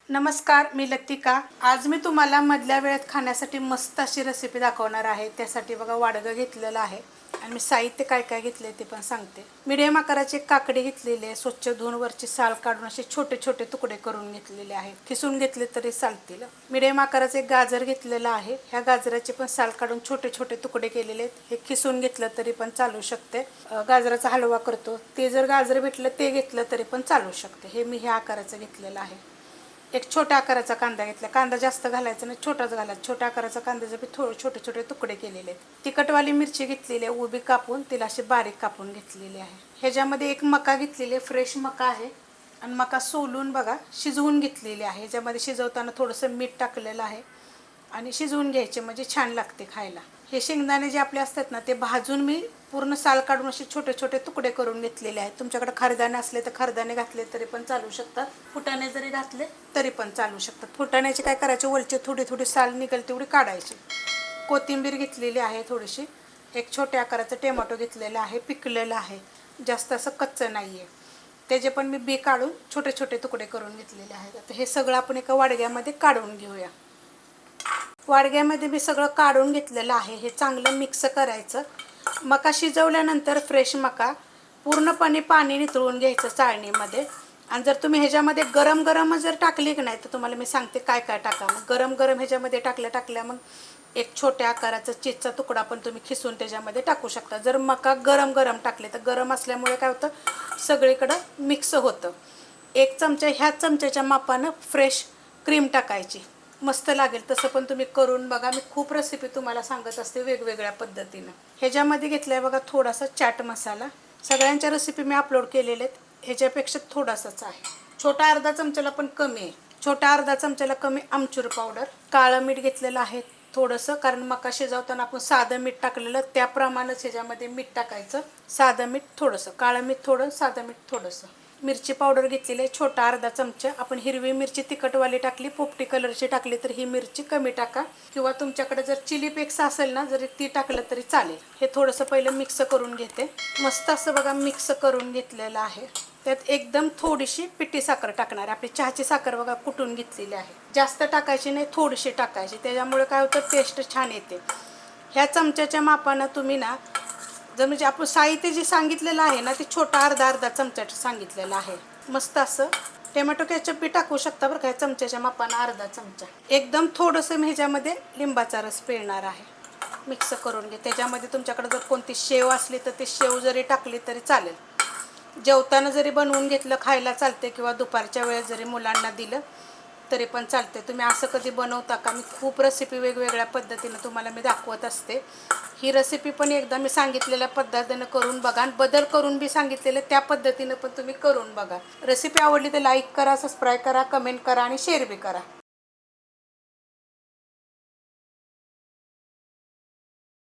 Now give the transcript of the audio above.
नमस्कार, मी लतिका। आज मी तुम्हाला मधल्या वेळेत खाण्यासाठी मस्त अशी रेसिपी दाखवणार आहे। त्यासाठी बघा वाडगं घेतलेलं आहे आणि मी साहित्य काय काय घेतले ते पण सांगते। मीडियम आकाराचे काकडे घेतलेले आहे, स्वच्छ धुवून वरची साल काढून असे छोटे छोटे तुकडे करून घेतलेले आहेत। खिसून घेतले तरी चालतील। मीडियम आकाराचे गाजर घेतलेलं आहे, ह्या गाजराचे पण साल काढून छोटे छोटे तुकडे केलेले आहेत। हे खिसून घेतलं तरी पण चालू शकते। गाजराचा हलवा करतो ते जर गाजर भेटलं ते घेतलं तरी पण चालू शकते। हे मी ह्या आकाराचं घेतलेलं आहे। एक छोट्या आकाराचा कांदा घेतला, कांदा जास्त घालायचा नाही, छोटाच घालायचा। छोट्या आकाराचा कांद्याचे बी थोडे छोटे छोटे तुकडे केलेले आहेत। तिखटवाली मिरची घेतलेली आहे, उभी कापून तिला अशी बारीक कापून घेतलेली आहे। ह्याच्यामध्ये एक मका घेतलेली आहे, फ्रेश मका आहे आणि मका सोलून बघा शिजवून घेतलेली आहे। ह्याच्यामध्ये शिजवताना थोडंसं मीठ टाकलेलं आहे आणि शिजवून घ्यायचे म्हणजे छान लागते खायला। हे शेंगदाणे जे आपले असतात ना ते भाजून मी पूर्ण साल काढून असे छोटे छोटे तुकडे करून घेतलेले आहेत। तुमच्याकडे खरदाणे असले तर खरदाणे घातले तरी पण चालू शकतात, फुटाणे जरी घातले तरी पण चालू शकतात। फुटाण्याचे काय करायचे, वरची थोडी थोडी साल निघेल तेवढी काढायची। कोथिंबीर घेतलेली आहे थोडीशी, एक छोट्या आकाराचं टोमॅटो घेतलेला आहे, पिकलेलं आहे, जास्त असं कच्चं नाही आहे। त्याचे पण मी बी काढून छोटे छोटे तुकडे करून घेतलेले आहेत। आता हे सगळं आपण एका वाडग्यामध्ये काढून घेऊया। वाडग्यामध्ये मी सगळं काढून घेतलेलं आहे। हे चांगलं मिक्स करायचं। मका शिजवल्यानंतर फ्रेश मका पूर्णपणे पाणी निथळून घ्यायचं चाळणीमध्ये। आणि जर तुम्ही ह्याच्यामध्ये गरम गरम जर टाकली की नाही तर तुम्हाला मी सांगते काय काय टाका। मग गरम गरम ह्याच्यामध्ये टाकल्या मग एक छोट्या आकाराचा चीजचा तुकडा पण तुम्ही खिसून त्याच्यामध्ये टाकू शकता। जर मका गरम गरम टाकले तर गरम असल्यामुळे काय होतं, सगळीकडं मिक्स होतं। एक चमचा ह्या चमच्याच्या मापानं फ्रेश क्रीम टाकायची, मस्त लागेल। तसं पण तुम्ही करून बघा, मी खूप रेसिपी तुम्हाला सांगत असते वेगवेगळ्या पद्धतीनं। ह्याच्यामध्ये घेतलाय बघा थोडासा चाट मसाला, सगळ्यांच्या रेसिपी मी अपलोड केलेले आहेत, ह्याच्यापेक्षा थोडासाच आहे। छोटा अर्धा चमच्याला पण कमी आहे, छोटा अर्धा चमच्याला कमी आमचूर पावडर, काळं मीठ घेतलेलं आहे थोडंसं, कारण मका शिजवताना आपण साधं मीठ टाकलेलं त्याप्रमाणेच ह्याच्यामध्ये मीठ टाकायचं। साधं मीठ थोडंसं, काळं मीठ थोडं, साधं मीठ थोडंसं। मिरची पावडर घेतलेली आहे छोटा अर्धा चमचा। आपण हिरवी मिरची तिखटवाली टाकली, पोपटी कलरची टाकली तर ही मिरची कमी टाका, किंवा तुमच्याकडे जर चिली फ्लेक्स असेल ना जरी ती टाकलं तरी चालेल। हे थोडंसं पहिलं मिक्स करून घेते, मस्त असं बघा मिक्स करून घेतलेलं आहे। त्यात एकदम थोडीशी पिठी साखर टाकणार, आपली चहाची साखर बघा कुटून घेतलेली आहे, जास्त टाकायची नाही, थोडीशी टाकायची, त्याच्यामुळे काय होतं टेस्ट छान येते। ह्या चमच्याच्या मापानं तुम्ही ना जर म्हणजे आपण साहित्य जे सांगितलेलं आहे ना ते छोटा अर्धा चमचा सांगितलेलं आहे। मस्त असं टोमॅटो केचप बी टाकू शकता बरं का, चमच्याच्या मापानं अर्धा चमचा। एकदम थोडंसं मी ह्याच्यामध्ये लिंबाचा रस पिळणार आहे, मिक्स करून घे। त्याच्यामध्ये तुमच्याकडे जर कोणती शेव असली तर ते शेव जरी टाकली तरी चालेल। जेवताना जरी बनवून घेतलं खायला चालते, किंवा दुपारच्या वेळेस जरी मुलांना दिलं तरी पण चालते। तुम्ही असं कधी बनवता का? मी खूप रेसिपी वेगवेगळ्या पद्धतीनं तुम्हाला मी दाखवत असते। ही रेसिपी पण एकदा मी सांगितलेल्या पद्धतीनं करून बघा, आणि बदल करून बी सांगितलेलं त्या पद्धतीनं पण तुम्ही करून बघा। रेसिपी आवडली तर लाईक करा, सबस्क्राईब करा, कमेंट करा आणि शेअर बी करा।